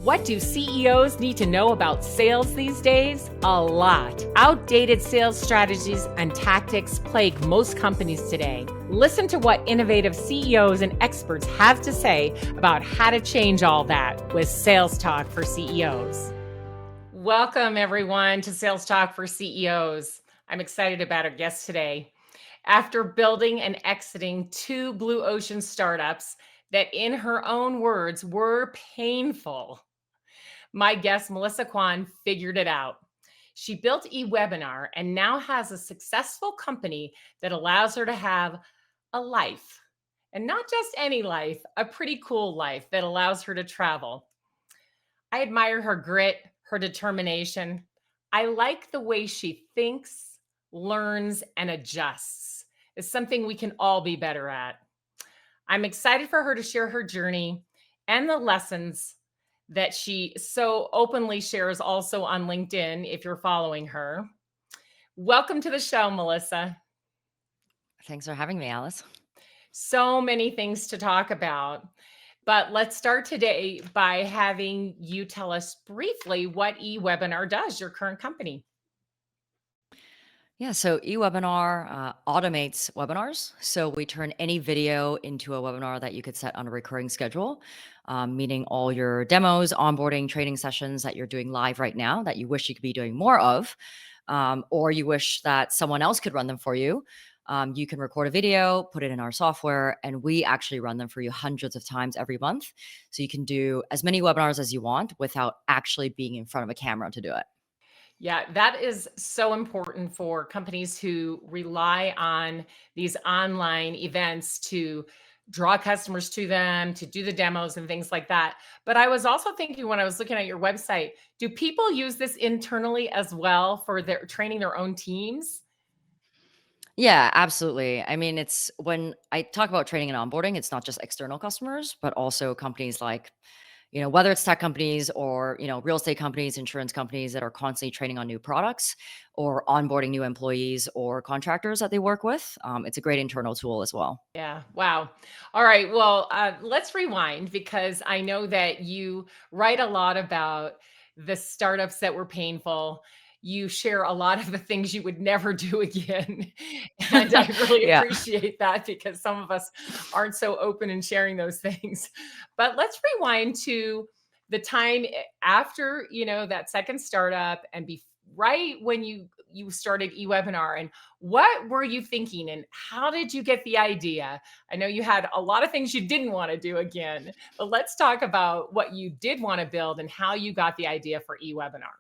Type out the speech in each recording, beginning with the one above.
What do CEOs need to know about sales these days? A lot. Outdated sales strategies and tactics plague most companies today. Listen to what innovative CEOs and experts have to say about how to change all that with Sales Talk for CEOs. Welcome, everyone, to Sales Talk for CEOs. I'm excited about our guest today. After building and exiting two blue ocean startups that, in her own words, were painful, my guest, Melissa Kwan, figured it out. She built eWebinar and now has a successful company that allows her to have a life. And not just any life, a pretty cool life that allows her to travel. I admire her grit, her determination. I like the way she thinks, learns, and adjusts. It's something we can all be better at. I'm excited for her to share her journey and the lessons that she so openly shares also on LinkedIn if you're following her. Welcome to the show, Melissa. Thanks for having me, Alice. So many things to talk about, but let's start today by having you tell us briefly what eWebinar does, your current company. Yeah, so eWebinar automates webinars. So we turn any video into a webinar that you could set on a recurring schedule, meaning all your demos, onboarding, training sessions that you're doing live right now that you wish you could be doing more of, or you wish that someone else could run them for you. You can record a video, put it in our software, and we actually run them for you hundreds of times every month. So you can do as many webinars as you want without actually being in front of a camera to do it. Yeah, that is so important for companies who rely on these online events to draw customers to them, to do the demos and things like that. But I was also thinking when I was looking at your website, do people use this internally as well for their training their own teams? Yeah, absolutely. I mean, it's when I talk about training and onboarding, it's not just external customers, but also companies like, whether it's tech companies or, real estate companies, insurance companies that are constantly training on new products or onboarding new employees or contractors that they work with. It's a great internal tool as well. Yeah. Wow. All right. Well, let's rewind because I know that you write a lot about the startups that were painful. You share a lot of the things you would never do again. And I really Yeah. appreciate that because some of us aren't so open in sharing those things. But let's rewind to the time after, that second startup and right when you started eWebinar, and what were you thinking and how did you get the idea? I know you had a lot of things you didn't want to do again, but let's talk about what you did want to build and how you got the idea for eWebinar.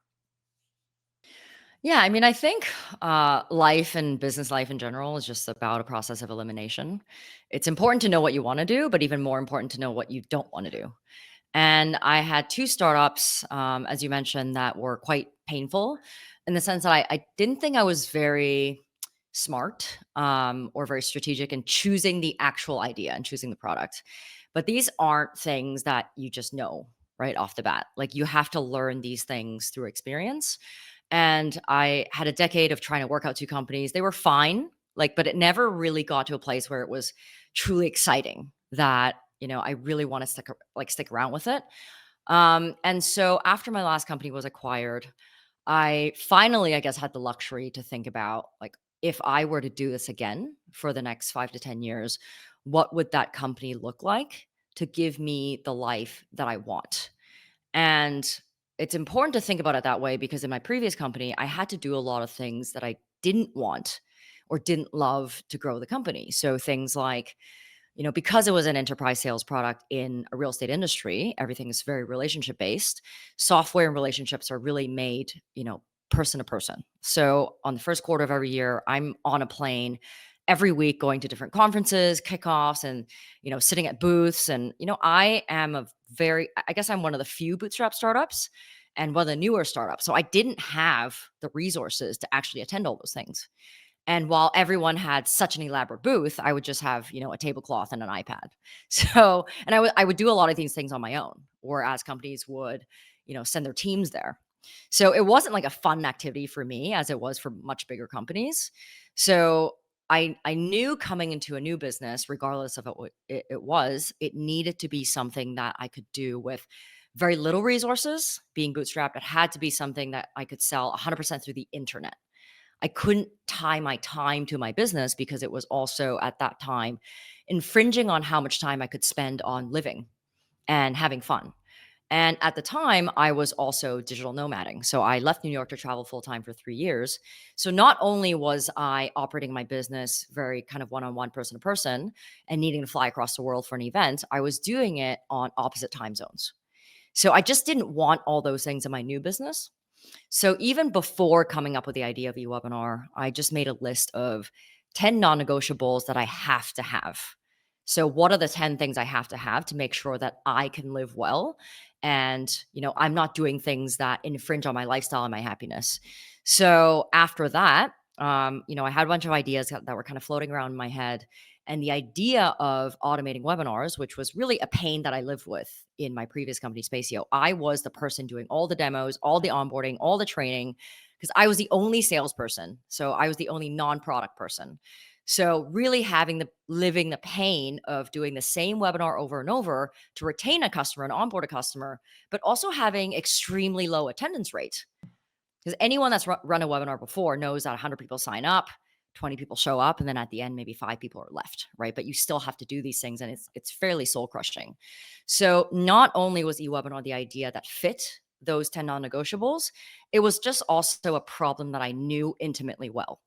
Yeah, I mean, I think life and business life in general is just about a process of elimination. It's important to know what you want to do, but even more important to know what you don't want to do. And I had two startups, as you mentioned, that were quite painful in the sense that I didn't think I was very smart or very strategic in choosing the actual idea and choosing the product. But these aren't things that you just know right off the bat. Like you have to learn these things through experience. And I had a decade of trying to work out two companies. They were fine, but it never really got to a place where it was truly exciting that I really want to stick around with it. And so after my last company was acquired, I finally, I guess, had the luxury to think about if I were to do this again for the next 5 to 10 years, what would that company look like to give me the life that I want? And it's important to think about it that way because in my previous company, I had to do a lot of things that I didn't want or didn't love to grow the company. So things like, because it was an enterprise sales product in a real estate industry, everything is very relationship based. Software and relationships are really made, person to person. So on the first quarter of every year, I'm on a plane every week going to different conferences, kickoffs, and, sitting at booths. And, I am I guess I'm one of the few bootstrap startups and one of the newer startups. So I didn't have the resources to actually attend all those things. And while everyone had such an elaborate booth, I would just have, a tablecloth and an iPad. So, and I would do a lot of these things on my own, whereas companies would, send their teams there. So it wasn't like a fun activity for me as it was for much bigger companies. So I knew coming into a new business, regardless of it needed to be something that I could do with very little resources, being bootstrapped. It had to be something that I could sell 100% through the internet. I couldn't tie my time to my business because it was also at that time infringing on how much time I could spend on living and having fun. And at the time, I was also digital nomading. So I left New York to travel full time for 3 years. So not only was I operating my business very kind of one on one, person to person, and needing to fly across the world for an event, I was doing it on opposite time zones. So I just didn't want all those things in my new business. So even before coming up with the idea of eWebinar, I just made a list of 10 non-negotiables that I have to have. So what are the 10 things I have to make sure that I can live well and, I'm not doing things that infringe on my lifestyle and my happiness. So after that, I had a bunch of ideas that were kind of floating around in my head. And the idea of automating webinars, which was really a pain that I lived with in my previous company, Spaceo, I was the person doing all the demos, all the onboarding, all the training, because I was the only salesperson. So I was the only non-product person. So really living the pain of doing the same webinar over and over to retain a customer and onboard a customer, but also having extremely low attendance rate. Because anyone that's run a webinar before knows that 100 people sign up, 20 people show up, and then at the end, maybe 5 people are left, right? But you still have to do these things, and it's fairly soul crushing. So not only was eWebinar the idea that fit those 10 non-negotiables, it was just also a problem that I knew intimately well,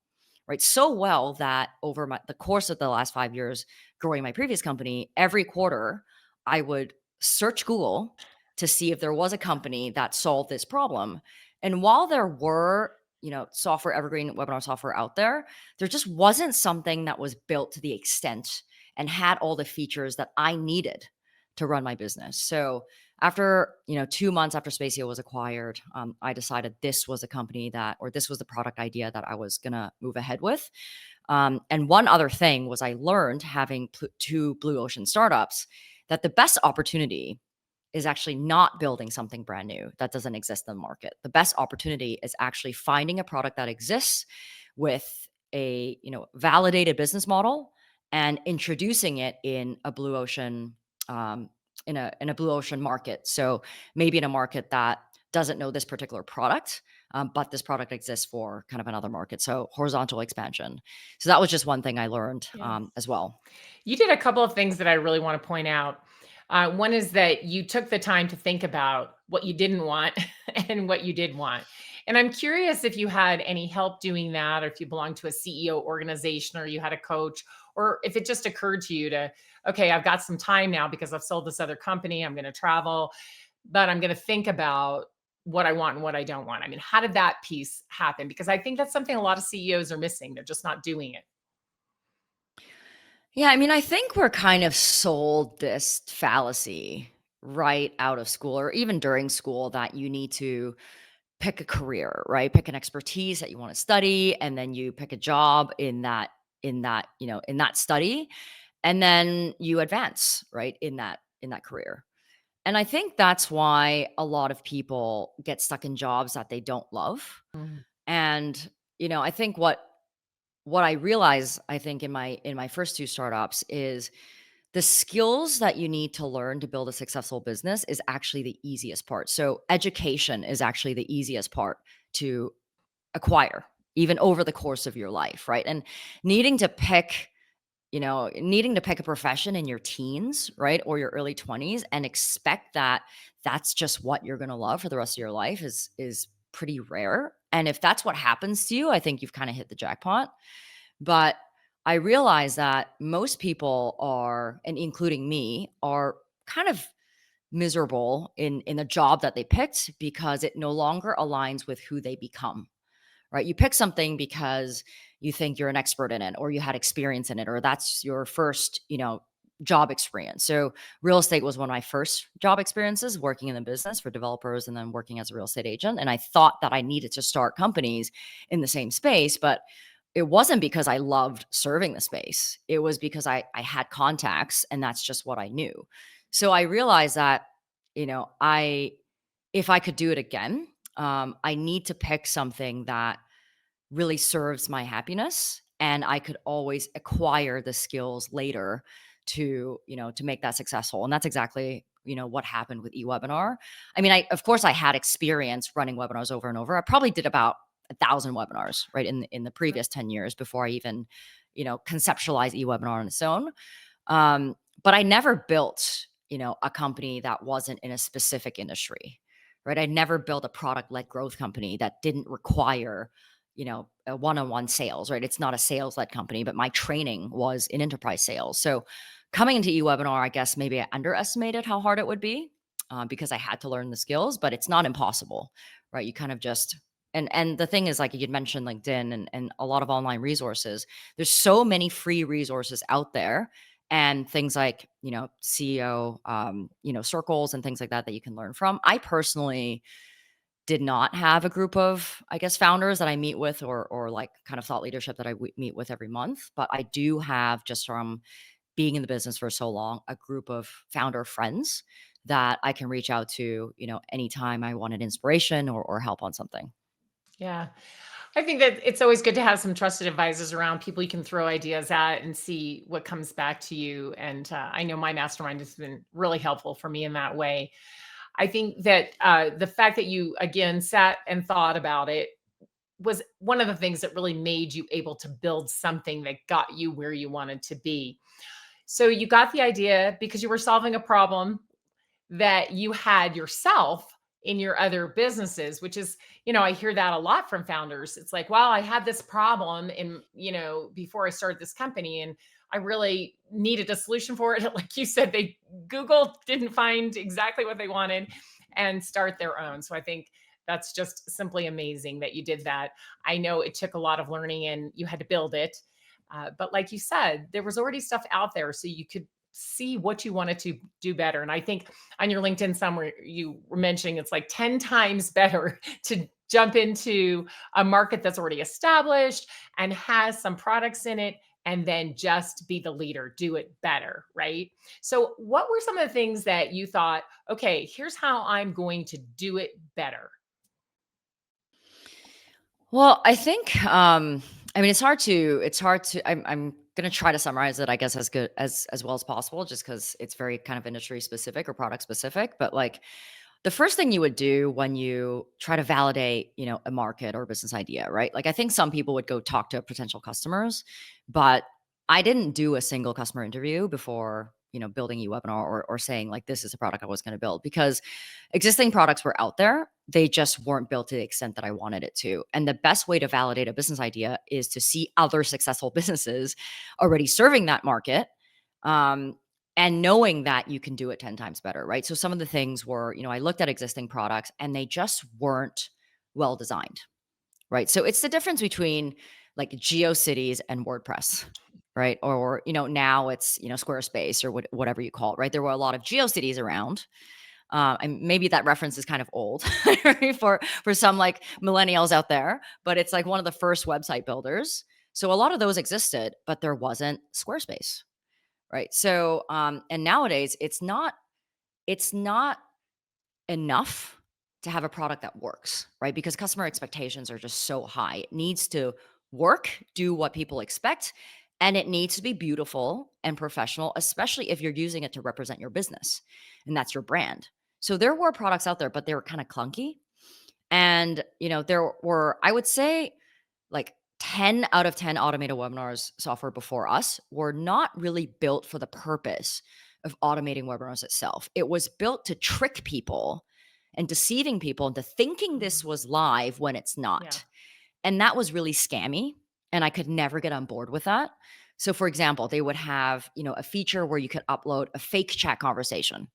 right? So well that over the course of the last 5 years growing my previous company, every quarter I would search Google to see if there was a company that solved this problem. And while there were, software, evergreen webinar software out there, there just wasn't something that was built to the extent and had all the features that I needed to run my business. So after, 2 months after Spaceo was acquired, I decided this was a company this was the product idea that I was going to move ahead with. And one other thing was I learned having 2 blue ocean startups that the best opportunity is actually not building something brand new that doesn't exist in the market. The best opportunity is actually finding a product that exists with a, validated business model and introducing it in a blue ocean, in a blue ocean market. So maybe in a market that doesn't know this particular product, but this product exists for kind of another market. So horizontal expansion. So that was just one thing I learned Yeah. as well. You did a couple of things that I really want to point out. One is that you took the time to think about what you didn't want and what you did want. And I'm curious if you had any help doing that, or if you belonged to a CEO organization, or you had a coach, or if it just occurred to you to, okay, I've got some time now because I've sold this other company, I'm going to travel, but I'm going to think about what I want and what I don't want. I mean, how did that piece happen? Because I think that's something a lot of CEOs are missing. They're just not doing it. Yeah, I mean, I think we're kind of sold this fallacy right out of school or even during school that you need to pick a career, right? Pick an expertise that you want to study, and then you pick a job in that study, and then you advance, right, in that career. And I think that's why a lot of people get stuck in jobs that they don't love. Mhm. And I think what I realize, I think in my first 2 startups is the skills that you need to learn to build a successful business is actually the easiest part. So education is actually the easiest part to acquire even over the course of your life, right? And needing to pick, needing to pick a profession in your teens, right? Or your early 20s and expect that that's just what you're going to love for the rest of your life is pretty rare. And if that's what happens to you, I think you've kind of hit the jackpot. But I realize that most people are, and including me, are kind of miserable in the job that they picked because it no longer aligns with who they become, right? You pick something because you think you're an expert in it or you had experience in it or that's your first, job experience. So real estate was one of my first job experiences working in the business for developers and then working as a real estate agent. And I thought that I needed to start companies in the same space, but it wasn't because I loved serving the space. It was because I had contacts and that's just what I knew. So I realized that, I if I could do it again, I need to pick something that really serves my happiness and I could always acquire the skills later to make that successful. And that's exactly what happened with eWebinar. I mean, of course I had experience running webinars over and over. I probably did about 1,000 webinars, right, in the previous 10 years before I even, conceptualized eWebinar on its own. But I never built, a company that wasn't in a specific industry, right? I never built a product-led growth company that didn't require, a one-on-one sales, right? It's not a sales-led company, but my training was in enterprise sales. So coming into eWebinar, I guess maybe I underestimated how hard it would be because I had to learn the skills, but it's not impossible, right? You kind of just and the thing is, like you'd mentioned LinkedIn and a lot of online resources. There's so many free resources out there and things like, CEO, circles and things like that you can learn from. I personally did not have a group of, I guess, founders that I meet with or like kind of thought leadership that I meet with every month. But I do have, just from being in the business for so long, a group of founder friends that I can reach out to, anytime I wanted inspiration or help on something. Yeah. I think that it's always good to have some trusted advisors around, people you can throw ideas at and see what comes back to you. And I know my mastermind has been really helpful for me in that way. I think that the fact that you, again, sat and thought about it was one of the things that really made you able to build something that got you where you wanted to be. So you got the idea because you were solving a problem that you had yourself in your other businesses, which is, I hear that a lot from founders. It's like, well, I had this problem in, before I started this company and I really needed a solution for it. Like you said, Google didn't find exactly what they wanted and start their own. So I think that's just simply amazing that you did that. I know it took a lot of learning and you had to build it. But like you said, there was already stuff out there so you could see what you wanted to do better. And I think on your LinkedIn somewhere you were mentioning it's like 10 times better to jump into a market that's already established and has some products in it and then just be the leader, do it better, right? So what were some of the things that you thought, okay, here's how I'm going to do it better? Well, I think, I mean, I'm going to try to summarize it, I guess, as good as well as possible, just because it's very kind of industry specific or product specific. But like the first thing you would do when you try to validate, a market or a business idea, right? Like I think some people would go talk to potential customers, but I didn't do a single customer interview before, building eWebinar or saying like, this is a product I was going to build, because existing products were out there. They just weren't built to the extent that I wanted it to. And the best way to validate a business idea is to see other successful businesses already serving that market. And knowing that you can do it 10 times better, right? So some of the things were, I looked at existing products and they just weren't well designed, right? So it's the difference between like GeoCities and WordPress, right? Or, now it's, Squarespace or whatever you call it, right? There were a lot of GeoCities around. And maybe that reference is kind of old right, for some like millennials out there, but it's like one of the first website builders. So a lot of those existed, but there wasn't Squarespace, right? So and nowadays it's not enough to have a product that works, right? Because customer expectations are just so high. It needs to work, do what people expect, and it needs to be beautiful and professional, especially if you're using it to represent your business and that's your brand. So there were products out there, but they were kind of clunky. And, there were, I would say, like 10 out of 10 automated webinars software before us were not really built for the purpose of automating webinars itself. It was built to trick people and deceiving people into thinking this Mhm. was live when it's Yeah. not. And that was really scammy. And I could never get on board with that. So, for example, they would have, a feature where you could upload a fake chat conversation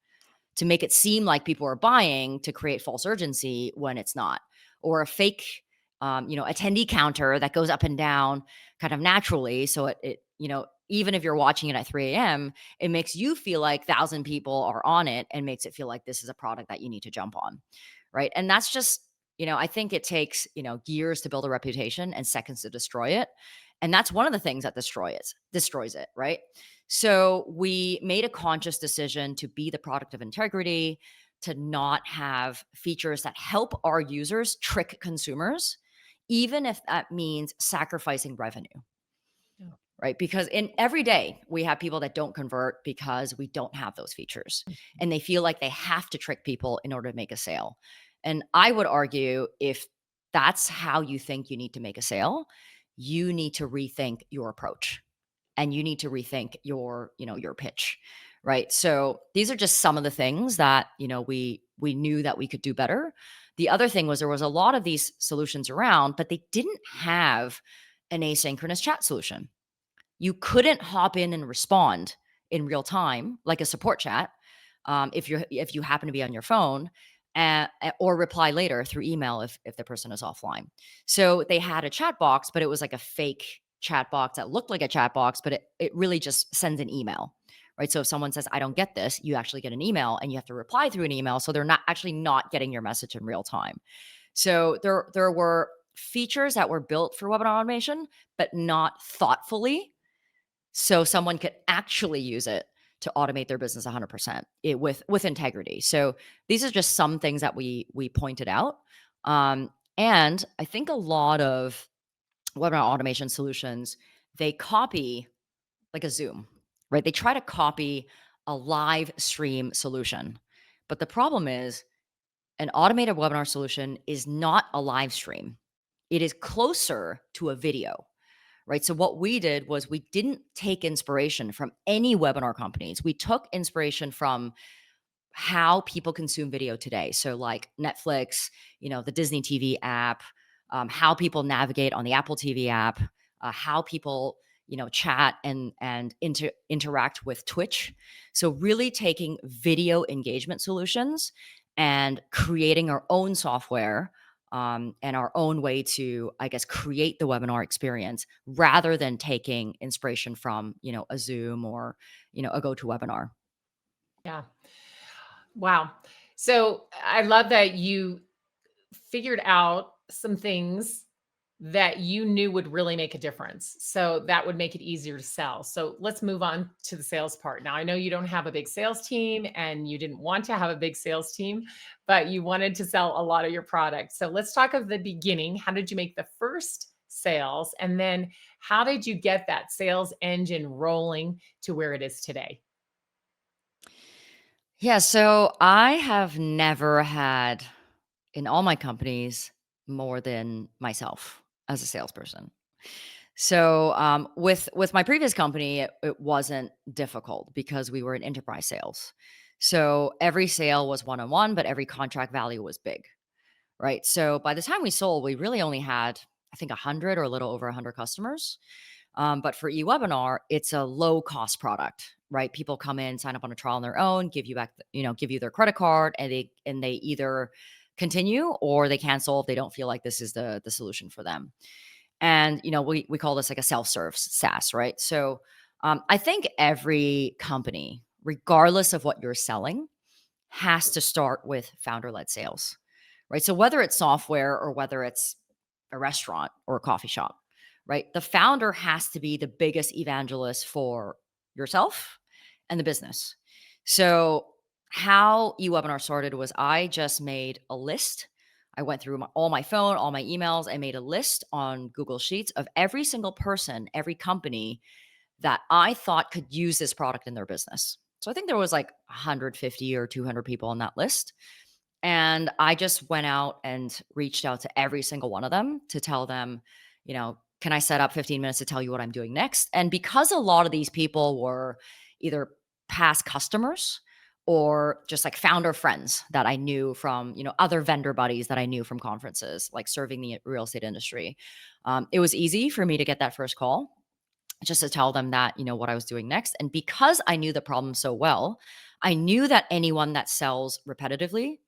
to make it seem like people are buying to create false urgency when it's not, or a fake, attendee counter that goes up and down kind of naturally. So even if you're watching it at 3 a.m., it makes you feel like 1,000 people are on it and makes it feel like this is a product that you need to jump on. Right. And that's just, I think it takes, years to build a reputation and seconds to destroy it. And that's one of the things that destroys it. Right. So we made a conscious decision to be the product of integrity, to not have features that help our users trick consumers, even if that means sacrificing revenue. Yeah. right? Because in every day we have people that don't convert because we don't have those features, and they feel like they have to trick people in order to make a sale. And I would argue, if that's how you think you need to make a sale, you need to rethink your approach, and you need to rethink your, your pitch, right? So these are just some of the things that, we knew that we could do better. The other thing was, there was a lot of these solutions around, but they didn't have an asynchronous chat solution. You couldn't hop in and respond in real time like a support chat, if you happen to be on your phone, or reply later through email if the person is offline. So they had a chat box, but it was like a fake chat box that looked like a chat box, but it really just sends an email, right? So if someone says, I don't get this, you actually get an email and you have to reply through an email. So they're not getting your message in real time. So there were features that were built for webinar automation, but not thoughtfully, so someone could actually use it to automate their business 100% with integrity. So these are just some things that we pointed out. And I think a lot of webinar automation solutions, they copy like a Zoom, right? They try to copy a live stream solution. But the problem is, an automated webinar solution is not a live stream. It is closer to a video, right? So what we did was, we didn't take inspiration from any webinar companies. We took inspiration from how people consume video today. So like Netflix, the Disney TV app, how people navigate on the Apple TV app, how people, chat and interact with Twitch. So really taking video engagement solutions and creating our own software, and our own way to, I guess, create the webinar experience, rather than taking inspiration from, a Zoom or, a GoToWebinar. Yeah. Wow. So I love that you figured out some things that you knew would really make a difference. So that would make it easier to sell. So let's move on to the sales part. Now, I know you don't have a big sales team and you didn't want to have a big sales team, but you wanted to sell a lot of your products. So let's talk of the beginning. How did you make the first sales? And then how did you get that sales engine rolling to where it is today? Yeah, so I have never had, in all my companies, more than myself as a salesperson. So with my previous company, it wasn't difficult because we were in enterprise sales. So every sale was one on one, but every contract value was big, right? So by the time we sold, we really only had, I think, 100 or a little over 100 customers. But for eWebinar, it's a low cost product, right? People come in, sign up on a trial on their own, give you back, give you their credit card, and they either continue or they cancel if they don't feel like this is the solution for them. And we call this like a self-serve SaaS, right? So I think every company, regardless of what you're selling, has to start with founder-led sales, right? So whether it's software or whether it's a restaurant or a coffee shop, right? The founder has to be the biggest evangelist for yourself and the business. So how eWebinar started was, I just made a list. I went through all my phone, all my emails. I made a list on Google Sheets of every single person, every company that I thought could use this product in their business. So I think there was like 150 or 200 people on that list. And I just went out and reached out to every single one of them to tell them, can I set up 15 minutes to tell you what I'm doing next? And because a lot of these people were either past customers or just like founder friends that I knew from, other vendor buddies that I knew from conferences, like serving the real estate industry, it was easy for me to get that first call, just to tell them that, what I was doing next. And because I knew the problem so well, I knew that anyone that sells repetitively,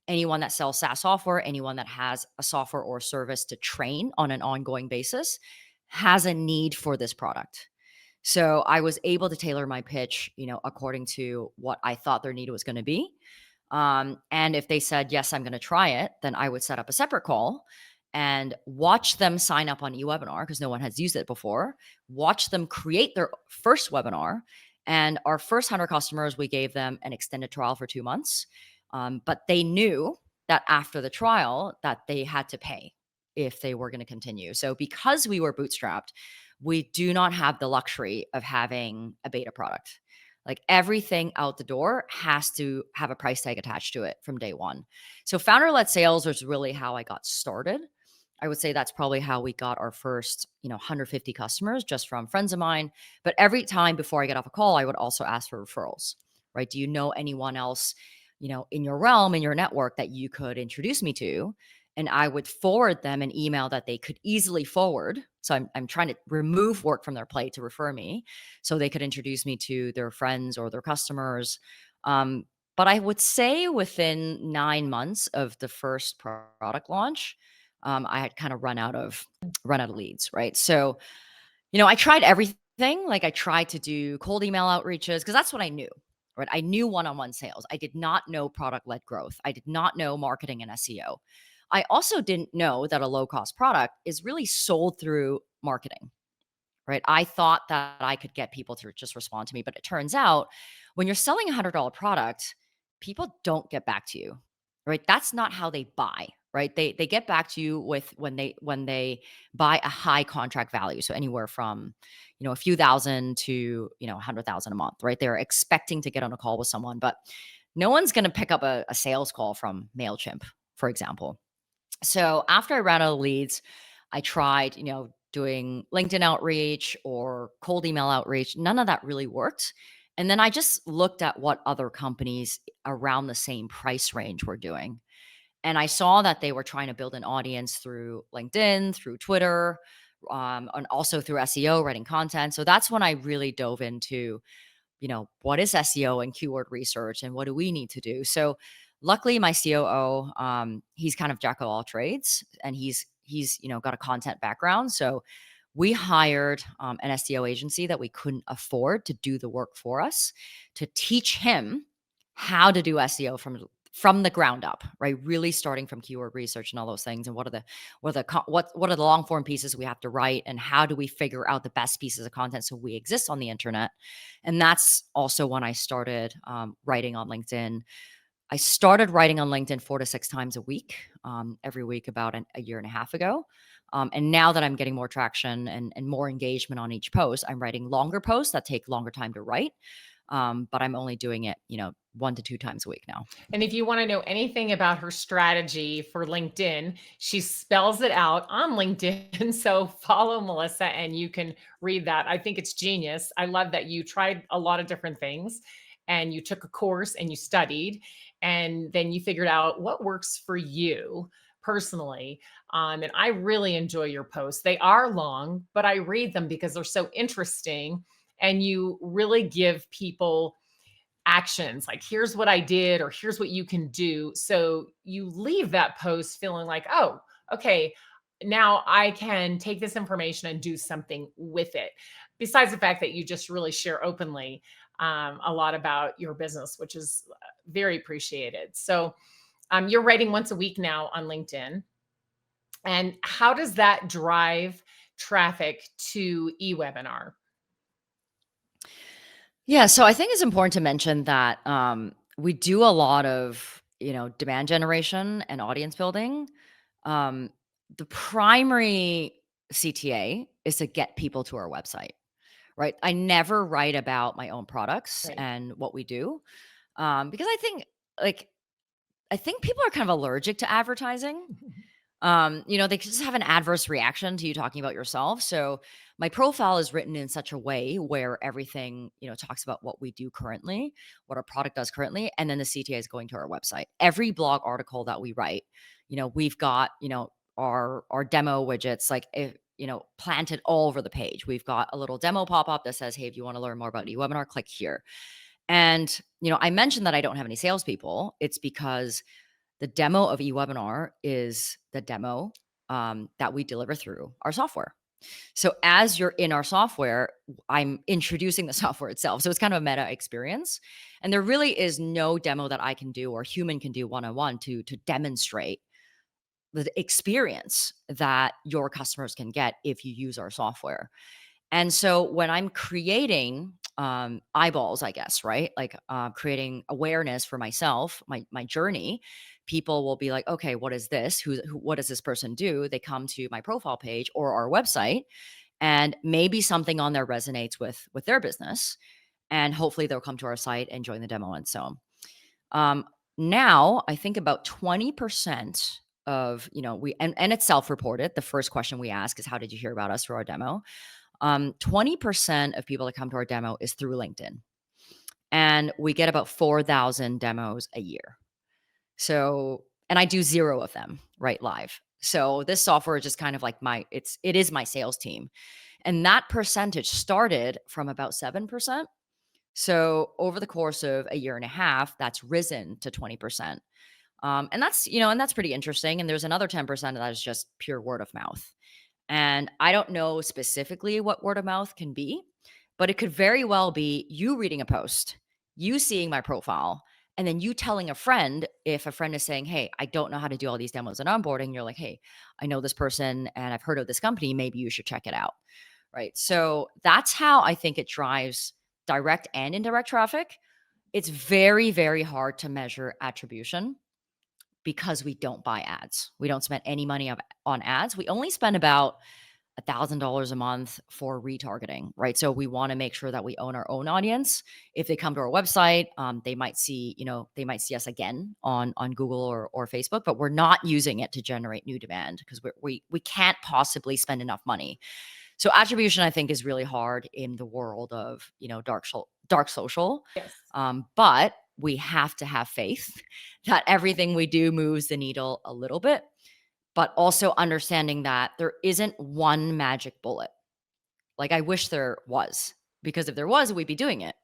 anyone that sells SaaS software, anyone that has a software or service to train on an ongoing basis, has a need for this product. So I was able to tailor my pitch, according to what I thought their need was going to be. And if they said, yes, I'm going to try it, then I would set up a separate call and watch them sign up on eWebinar, because no one has used it before, watch them create their first webinar. And our first 100 customers, we gave them an extended trial for 2 months. But they knew that after the trial that they had to pay if they were going to continue. So because we were bootstrapped, we do not have the luxury of having a beta product. Like everything out the door has to have a price tag attached to it from day one. So founder-led sales was really how I got started. I would say that's probably how we got our first, 150 customers just from friends of mine. But every time before I get off a call, I would also ask for referrals, right? Do you know anyone else, in your realm, in your network that you could introduce me to? And I would forward them an email that they could easily forward. So I'm trying to remove work from their plate to refer me so they could introduce me to their friends or their customers. Um, but I would say within 9 months of the first product launch, I had kind of run out of leads, right? So, I tried everything. Like I tried to do cold email outreaches because that's what I knew, right? I knew one-on-one sales. I did not know product-led growth. I did not know marketing and SEO. I also didn't know that a low-cost product is really sold through marketing, right? I thought that I could get people to just respond to me, but it turns out when you're selling $100 product, people don't get back to you, right? That's not how they buy, right? They get back to you with when they buy a high contract value, so anywhere from a few thousand to 100,000 a month, right? They're expecting to get on a call with someone, but no one's going to pick up a sales call from Mailchimp, for example. So after I ran out of leads, I tried, doing LinkedIn outreach or cold email outreach. None of that really worked. And then I just looked at what other companies around the same price range were doing. And I saw that they were trying to build an audience through LinkedIn, through Twitter, and also through SEO, writing content. So that's when I really dove into what is SEO and keyword research and what do we need to do? So luckily my COO, he's kind of jack of all trades and he's got a content background. So we hired an SEO agency that we couldn't afford to do the work for us to teach him how to do SEO from the ground up, right? Really starting from keyword research and all those things, and what are the long form pieces we have to write, and how do we figure out the best pieces of content so we exist on the internet. And that's also when I started writing on LinkedIn. I started writing on LinkedIn 4 to 6 times a week, every week about a year and a half ago. And now that I'm getting more traction and more engagement on each post, I'm writing longer posts that take longer time to write. But I'm only doing it, 1 to 2 times a week now. And if you want to know anything about her strategy for LinkedIn, she spells it out on LinkedIn. So follow Melissa and you can read that. I think it's genius. I love that you tried a lot of different things and you took a course and you studied and then you figured out what works for you personally. And I really enjoy your posts. They are long, but I read them because they're so interesting and you really give people actions like here's what I did or here's what you can do. So you leave that post feeling like, oh, okay, now I can take this information and do something with it. Besides the fact that you just really share openly a lot about your business, which is very appreciated. So you're writing once a week now on LinkedIn. And how does that drive traffic to eWebinar? Yeah, so I think it's important to mention that we do a lot of demand generation and audience building. Um, the primary CTA is to get people to our website, right? I never write about my own products Right. and what we do, because like I think people are kind of allergic to advertising. They just have an adverse reaction to you talking about yourself. So my profile is written in such a way where everything, talks about what we do currently, what our product does currently, and then the CTA is going to our website. Every blog article that we write, we've got, our demo widgets, like if, planted all over the page. We've got a little demo pop-up that says, hey, if you want to learn more about eWebinar, click here. And, I mentioned that I don't have any salespeople. It's because the demo of eWebinar is the demo that we deliver through our software. So as you're in our software, I'm introducing the software itself. So it's kind of a meta experience. And there really is no demo that I can do or human can do one-on-one to demonstrate the experience that your customers can get if you use our software. And so when I'm creating eyeballs, I guess, right? Like creating awareness for myself, my journey, people will be like, okay, what is this? What does this person do? They come to my profile page or our website and maybe something on there resonates with their business, and hopefully they'll come to our site and join the demo. And so now I think about 20% of, and it's self-reported. The first question we ask is, how did you hear about us through our demo? 20% of people that come to our demo is through LinkedIn, and we get about 4,000 demos a year. So, and I do 0 of them right live. So this software is just kind of like it is my sales team. And that percentage started from about 7%. So over the course of a year and a half, that's risen to 20%. And that's pretty interesting. And there's another 10% that is just pure word of mouth. And I don't know specifically what word of mouth can be, but it could very well be you reading a post, you seeing my profile, and then you telling a friend. If a friend is saying, hey, I don't know how to do all these demos and onboarding, you're like, hey, I know this person and I've heard of this company. Maybe you should check it out. Right. So that's how I think it drives direct and indirect traffic. It's very, very hard to measure attribution because we don't buy ads. We don't spend any money on ads. We only spend about $1,000 a month for retargeting, right? So we want to make sure that we own our own audience. If they come to our website, they might see us again on Google or Facebook, but we're not using it to generate new demand because we can't possibly spend enough money. So attribution, I think, is really hard in the world of dark social. Yes. But we have to have faith that everything we do moves the needle a little bit, but also understanding that there isn't one magic bullet. Like, I wish there was, because if there was, we'd be doing it.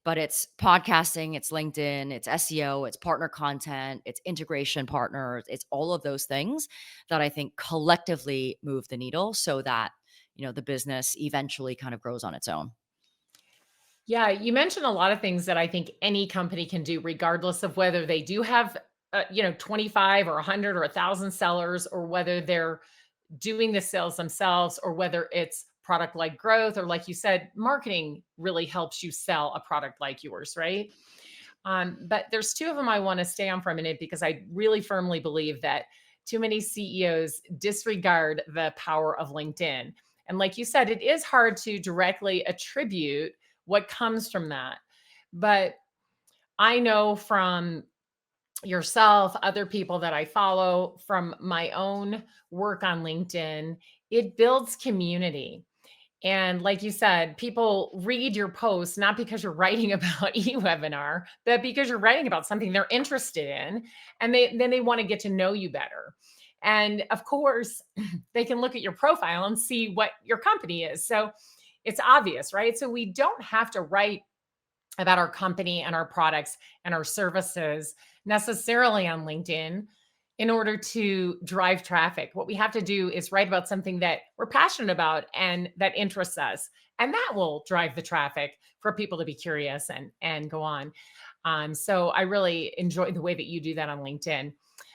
But it's podcasting, it's LinkedIn, it's SEO, it's partner content, it's integration partners, it's all of those things that I think collectively move the needle so that, the business eventually kind of grows on its own. Yeah, you mentioned a lot of things that I think any company can do, regardless of whether they do have, 25 or 100 or 1,000 sellers, or whether they're doing the sales themselves, or whether it's product-led growth, or like you said, marketing really helps you sell a product like yours, right? But there's 2 of them I want to stay on for a minute because I really firmly believe that too many CEOs disregard the power of LinkedIn. And like you said, it is hard to directly attribute what comes from that. But I know from yourself, other people that I follow, from my own work on LinkedIn, it builds community. And like you said, people read your posts not because you're writing about eWebinar, but because you're writing about something they're interested in, and then they want to get to know you better. And of course, they can look at your profile and see what your company is. So it's obvious, right? So we don't have to write about our company and our products and our services necessarily on LinkedIn in order to drive traffic. What we have to do is write about something that we're passionate about and that interests us. And that will drive the traffic for people to be curious and go on. So I really enjoy the way that you do that on LinkedIn.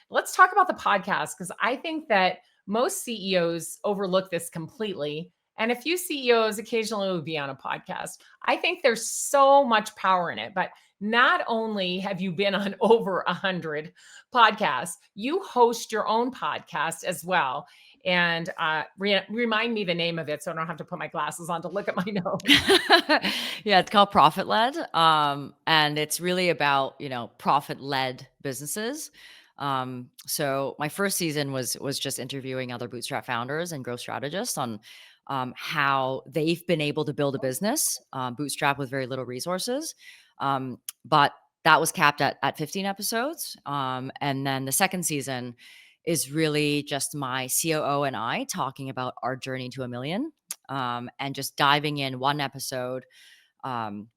Let's talk about the podcast, because I think that most CEOs overlook this completely. And a few CEOs occasionally will be on a podcast. I think there's so much power in it. But not only have you been on over 100 podcasts, you host your own podcast as well. And remind me the name of it so I don't have to put my glasses on to look at my notes. Yeah, it's called ProfitLed. And it's really about, profit-led businesses. So my first season was just interviewing other bootstrap founders and growth strategists on how they've been able to build a business, bootstrap with very little resources. But that was capped at 15 episodes. And then the second season is really just my COO and I talking about our journey to $1 million, and just diving in one episode, one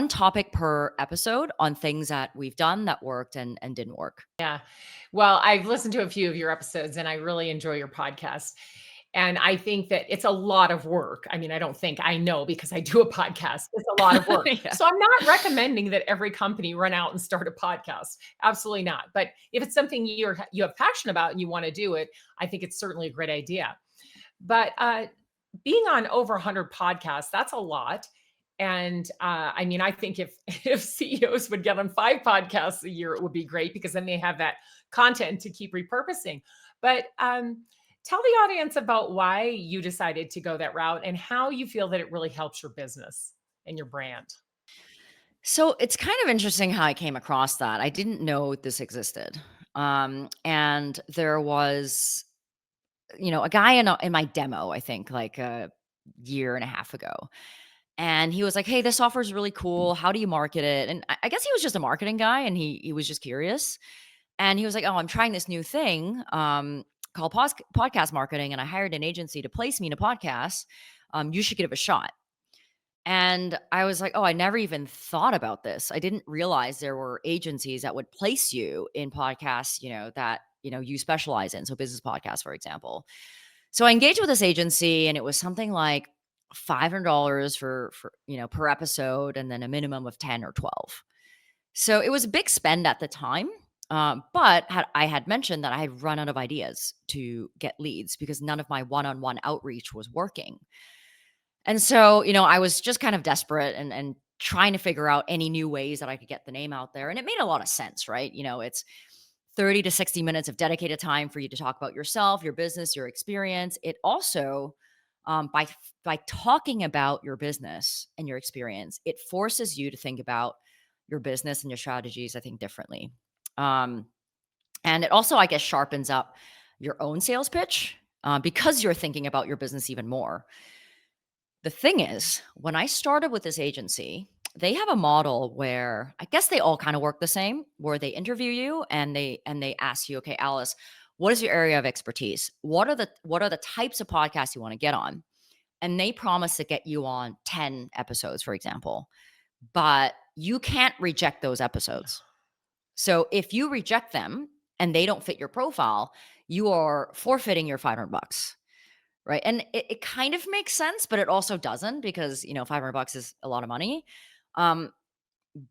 topic per episode on things that we've done that worked and didn't work. Yeah. Well, I've listened to a few of your episodes and I really enjoy your podcast. And I think that it's a lot of work. I mean, I know because I do a podcast. It's a lot of work. Yeah. So I'm not recommending that every company run out and start a podcast. Absolutely not. But if it's something you have passion about and you want to do it, I think it's certainly a great idea. But being on over 100 podcasts, that's a lot. And I think if CEOs would get on 5 podcasts a year, it would be great, because then they have that content to keep repurposing. But Tell the audience about why you decided to go that route and how you feel that it really helps your business and your brand. So it's kind of interesting how I came across that. I didn't know this existed. And there was, a guy in my demo, I think like a year and a half ago. And he was like, "Hey, this offer is really cool. How do you market it?" And I guess he was just a marketing guy and he was just curious. And he was like, "Oh, I'm trying this new thing called podcast marketing, and I hired an agency to place me in a podcast. You should give it a shot." And I was like, "Oh, I never even thought about this. I didn't realize there were agencies that would place you in podcasts, that, you specialize in. So business podcasts, for example." So I engaged with this agency and it was something like $500 for, per episode and then a minimum of 10 or 12. So it was a big spend at the time. But I had mentioned that I had run out of ideas to get leads because none of my one-on-one outreach was working. And so, I was just kind of desperate and trying to figure out any new ways that I could get the name out there. And it made a lot of sense, right? It's 30 to 60 minutes of dedicated time for you to talk about yourself, your business, your experience. It also, by talking about your business and your experience, it forces you to think about your business and your strategies, I think, differently. Um, and it also, I guess, sharpens up your own sales pitch because you're thinking about your business even more. The thing is, when I started with this agency, they have a model where I guess they all kind of work the same, where they interview you and they ask you, "Okay, Alice, what is your area of expertise? What are the types of podcasts you want to get on?" And they promise to get you on 10 episodes, for example, but you can't reject those episodes. So if you reject them and they don't fit your profile, you are forfeiting your 500 bucks. Right. And it kind of makes sense, but it also doesn't because, 500 bucks is a lot of money. Um,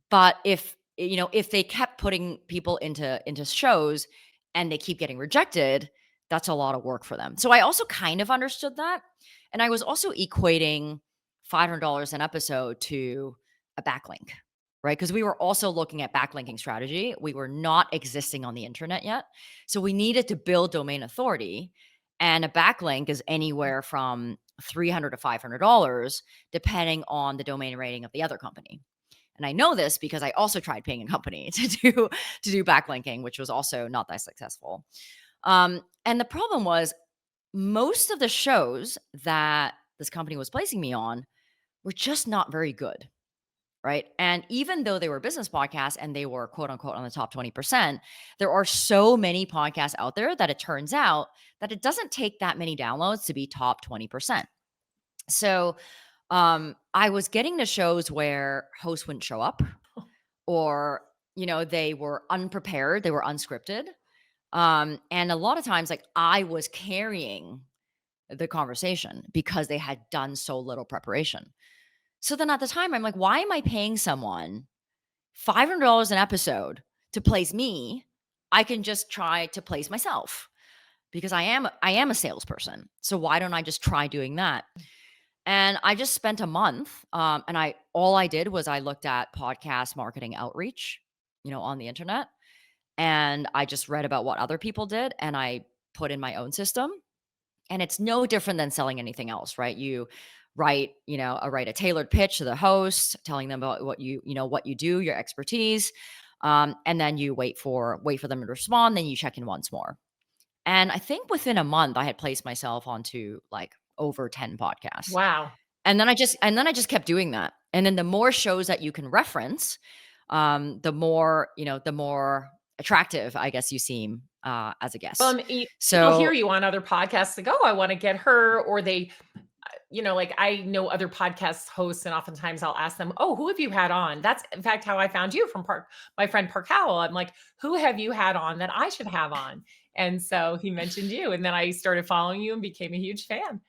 but if they kept putting people into shows and they keep getting rejected, that's a lot of work for them. So I also kind of understood that. And I was also equating $500 an episode to a backlink, right? Because we were also looking at backlinking strategy. We were not existing on the internet yet. So we needed to build domain authority. And a backlink is anywhere from $300 to $500, depending on the domain rating of the other company. And I know this because I also tried paying a company to do backlinking, which was also not that successful. And the problem was most of the shows that this company was placing me on were just not very good. Right. And even though they were business podcasts and they were quote unquote on the top 20%, there are so many podcasts out there that it turns out that it doesn't take that many downloads to be top 20%. So I was getting to shows where hosts wouldn't show up or, they were unprepared, they were unscripted. And a lot of times, like I was carrying the conversation because they had done so little preparation. So then at the time, I'm like, why am I paying someone $500 an episode to place me? I can just try to place myself because I am a salesperson. So why don't I just try doing that? And I just spent a month, and all I did was I looked at podcast marketing outreach, on the internet, and I just read about what other people did, and I put in my own system. And it's no different than selling anything else, right? You write a tailored pitch to the host, telling them about what you do, your expertise, and then you wait for them to respond. Then you check in once more. And I think within a month, I had placed myself onto like over 10 podcasts. Wow. And then I just kept doing that. And then the more shows that you can reference, the more attractive, I guess, you seem as a guest. People hear So you on other podcasts like, oh, I want to get her, or they, like I know other podcast hosts, and oftentimes I'll ask them, oh, who have you had on? That's in fact how I found you from my friend Park Howell. I'm like, who have you had on that I should have on? And so he mentioned you, and then I started following you and became a huge fan.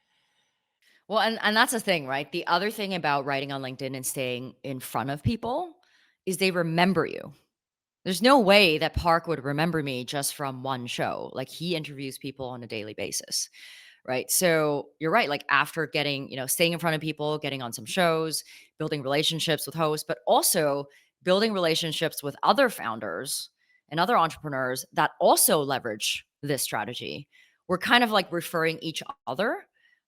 Well, and that's the thing, right? The other thing about writing on LinkedIn and staying in front of people is they remember you. There's no way that Park would remember me just from one show. Like he interviews people on a daily basis, right? So you're right. Like after getting, staying in front of people, getting on some shows, building relationships with hosts, but also building relationships with other founders and other entrepreneurs that also leverage this strategy. we're kind of like referring each other.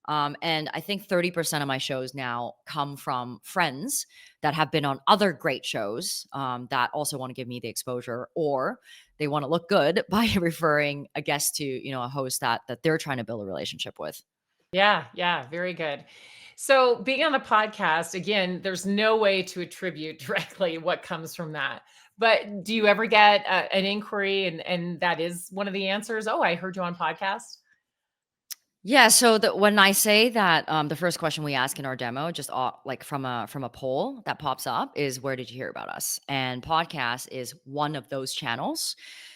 And I think 30% of my shows now come from friends that have been on other great shows, that also want to give me the exposure, or they want to look good by referring a guest to, a host that they're trying to build a relationship with. Yeah, yeah, very good. So, being on a podcast, again, there's no way to attribute directly what comes from that. But do you ever get an inquiry and that is one of the answers? Oh, I heard you on podcast. Yeah, so when I say that, the first question we ask in our demo, just like from a poll that pops up, is where did you hear about us? And podcast is one of those channels.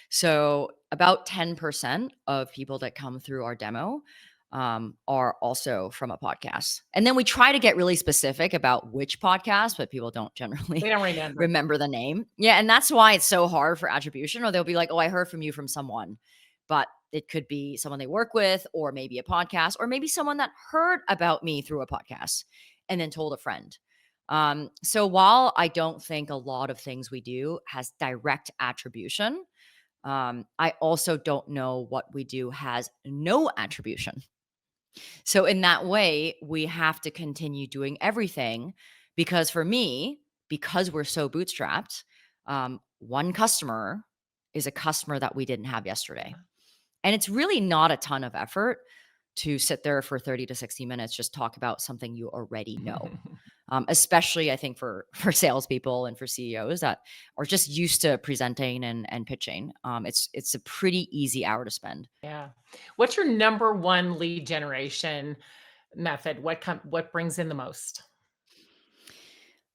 So about 10% of people that come through our demo are also from a podcast. And then we try to get really specific about which podcast, but people don't They generally don't remember. remember the name. Yeah, and that's why it's so hard for attribution. Or they'll be like, "Oh, I heard from you from someone," but it could be someone they work with, or maybe a podcast, or maybe someone that heard about me through a podcast and then told a friend. So while I don't think a lot of things we do has direct attribution, I also don't know what we do has no attribution. So in that way, we have to continue doing everything because for me, because we're so bootstrapped, one customer is a customer that we didn't have yesterday. And it's really not a ton of effort to sit there for 30 to 60 minutes, just talk about something you already know. Especially I think for salespeople and for CEOs that are just used to presenting and pitching. It's a pretty easy hour to spend. Yeah. What's your number one lead generation method? What brings in the most?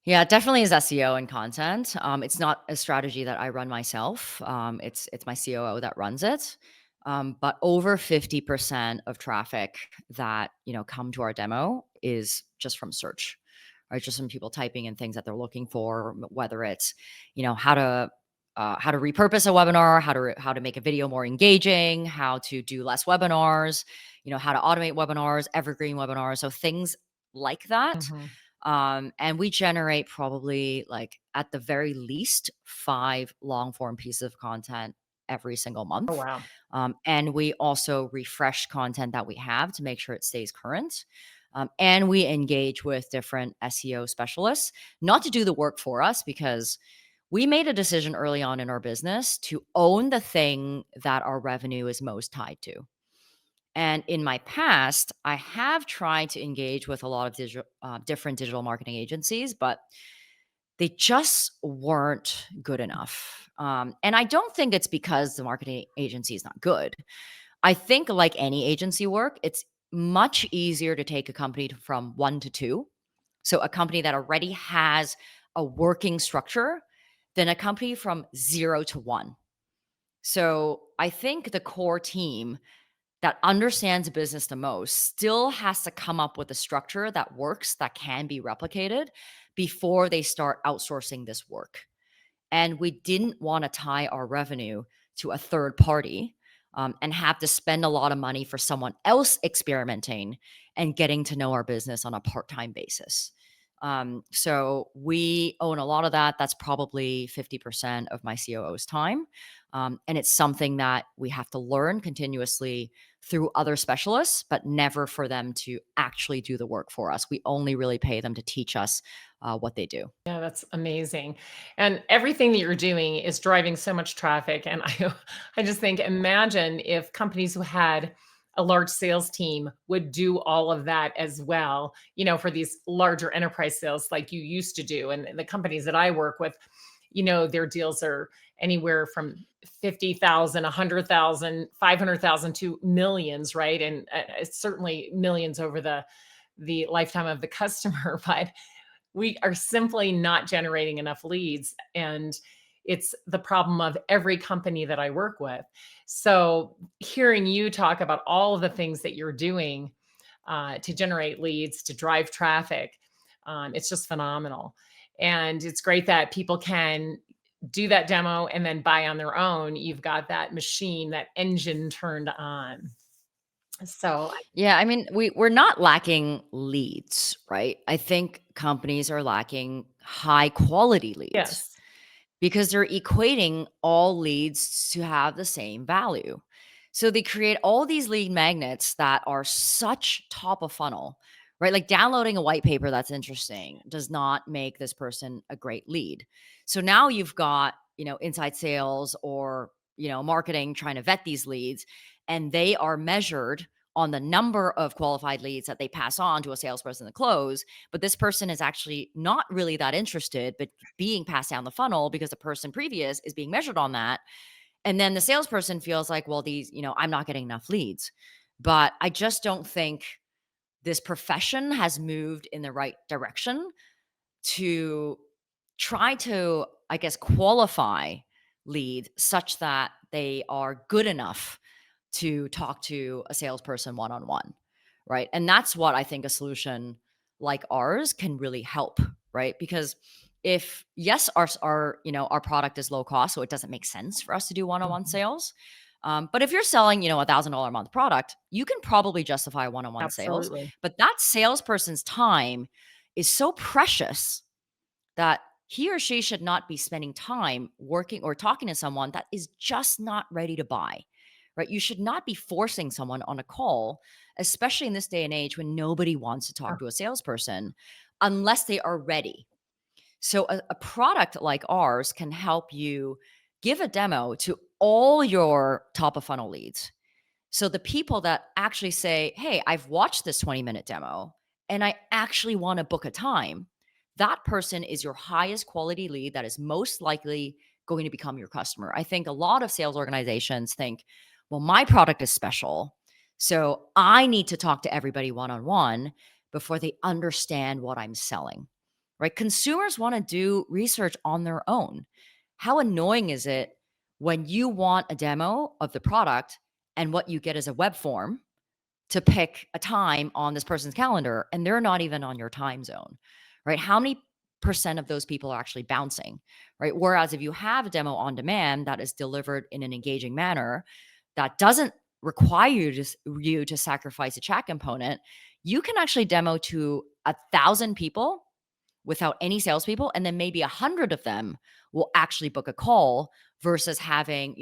Yeah, it definitely is SEO and content. It's not a strategy that I run myself. It's my COO that runs it. But over 50% of traffic that come to our demo is just from search, right? Just from people typing in things that they're looking for, whether it's how to repurpose a webinar, how to make a video more engaging, how to do less webinars, how to automate webinars, evergreen webinars, so things like that. Mhm. And we generate probably like at the very least 5 long form pieces of content every single Oh, month. wow. And we also refresh content that we have to make sure it stays current. And we engage with different SEO specialists, not to do the work for us, because we made a decision early on in our business to own the thing that our revenue is most tied to. And in my past, I have tried to engage with a lot of different digital marketing agencies, but they just weren't good enough. And I don't think it's because the marketing agency is not good. I think, like any agency work, it's much easier to take a company from 1 to 2. So, a company that already has a working structure than a company from 0 to 1. So, I think the core team that understands business the most still has to come up with a structure that works, that can be replicated before they start outsourcing this work. And we didn't want to tie our revenue to a third party, and have to spend a lot of money for someone else experimenting and getting to know our business on a part-time basis. So we own a lot of that. That's probably 50% of my COO's time. And it's something that we have to learn continuously through other specialists, but never for them to actually do the work for us. We only really pay them to teach us what they do. Yeah, that's amazing. And everything that you're doing is driving so much traffic. And I just think, imagine if companies who had a large sales team would do all of that as well, for these larger enterprise sales like you used to do. And the companies that I work with, their deals are anywhere from 50,000, 100,000, 500,000 to millions, right? And it's certainly millions over the lifetime of the customer. But we are simply not generating enough leads, and it's the problem of every company that I work with. So hearing you talk about all of the things that you're doing to generate leads, to drive traffic, it's just phenomenal. And it's great that people can do that demo and then buy on their own. You've got that machine, that engine turned on. So Yeah, I mean, we're not lacking leads, right? I think companies are lacking high quality leads yes. because they're equating all leads to have the same value. So they create all these lead magnets that are such top of funnel, right? Like downloading a white paper that's interesting does not make this person a great lead. So now you've got, inside sales or, marketing trying to vet these leads, and they are measured on the number of qualified leads that they pass on to a salesperson to close. But this person is actually not really that interested, but being passed down the funnel because the person previous is being measured on that. And then the salesperson feels like, well, I'm not getting enough leads. But I just don't think this profession has moved in the right direction to try to, I guess, qualify leads such that they are good enough to talk to a salesperson one-on-one, right? And that's what I think a solution like ours can really help, right? Because if yes, our product is low cost, so it doesn't make sense for us to do one-on-one Mhm. sales. But if you're selling, $1,000 a month product, you can probably justify one-on-one sales. Absolutely. But that salesperson's time is so precious that he or she should not be spending time working or talking to someone that is just not ready to buy, right? You should not be forcing someone on a call, especially in this day and age when nobody wants to talk to a salesperson unless they are ready. So a product like ours can help you give a demo to all your top of funnel leads. So the people that actually say, "Hey, I've watched this 20-minute demo and I actually want to book a time," that person is your highest quality lead that is most likely going to become your customer. I think a lot of sales organizations think, "Well, my product is special, so I need to talk to everybody one-on-one before they understand what I'm selling." Right? Consumers want to do research on their own. How annoying is it when you want a demo of the product and what you get is a web form to pick a time on this person's calendar and they're not even on your time zone, right? How many percent of those people are actually bouncing, right? Whereas if you have a demo on demand that is delivered in an engaging manner that doesn't require you to sacrifice a chat component, you can actually demo to 1,000 people without any salespeople, and then maybe 100 of them will actually book a call versus having,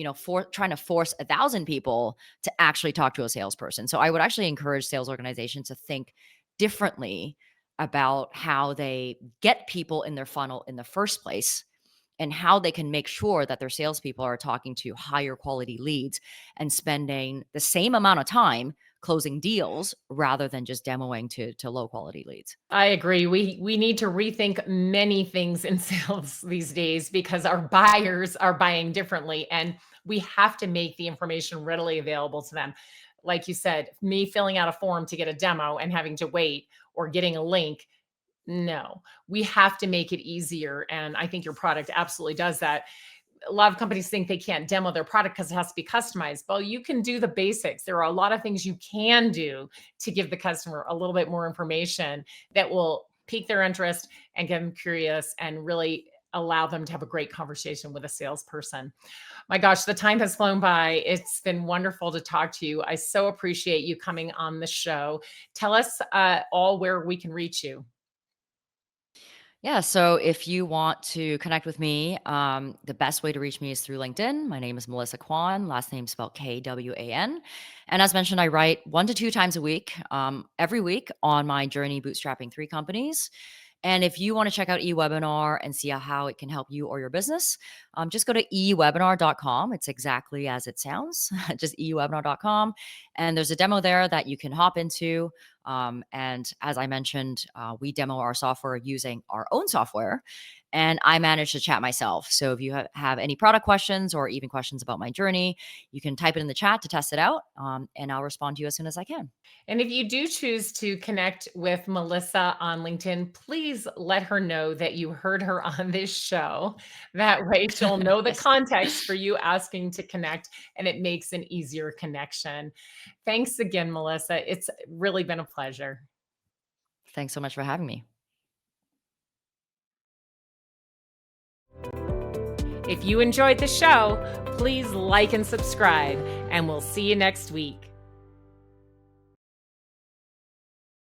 trying to force 1,000 people to actually talk to a salesperson. So I would actually encourage sales organizations to think differently about how they get people in their funnel in the first place and how they can make sure that their salespeople are talking to higher quality leads and spending the same amount of time closing deals rather than just demoing to low quality leads. I agree. We need to rethink many things in sales these days because our buyers are buying differently and we have to make the information readily available to them. Like you said, me filling out a form to get a demo and having to wait or getting a link, no. We have to make it easier and I think your product absolutely does that. A lot of companies think they can't demo their product because it has to be customized. Well, you can do the basics. There are a lot of things you can do to give the customer a little bit more information that will pique their interest and get them curious and really allow them to have a great conversation with a salesperson. My gosh, the time has flown by. It's been wonderful to talk to you. I so appreciate you coming on the show. Tell us all where we can reach you. Yeah. So if you want to connect with me, the best way to reach me is through LinkedIn. My name is Melissa Kwan, last name spelled Kwan. And as mentioned, I write 1 to 2 times a week, every week on my journey bootstrapping 3 companies. And if you want to check out eWebinar and see how it can help you or your business, just go to ewebinar.com. It's exactly as it sounds, just ewebinar.com. And there's a demo there that you can hop into. And as I mentioned, we demo our software using our own software, and I manage to chat myself. So if you have any product questions or even questions about my journey, you can type it in the chat to test it out, and I'll respond to you as soon as I can. And if you do choose to connect with Melissa on LinkedIn, please let her know that you heard her on this show. That way she'll know the Yes. context for you asking to connect and it makes an easier connection. Thanks again, Melissa. It's really been a pleasure. Thanks so much for having me. If you enjoyed the show, please like and subscribe, and we'll see you next week.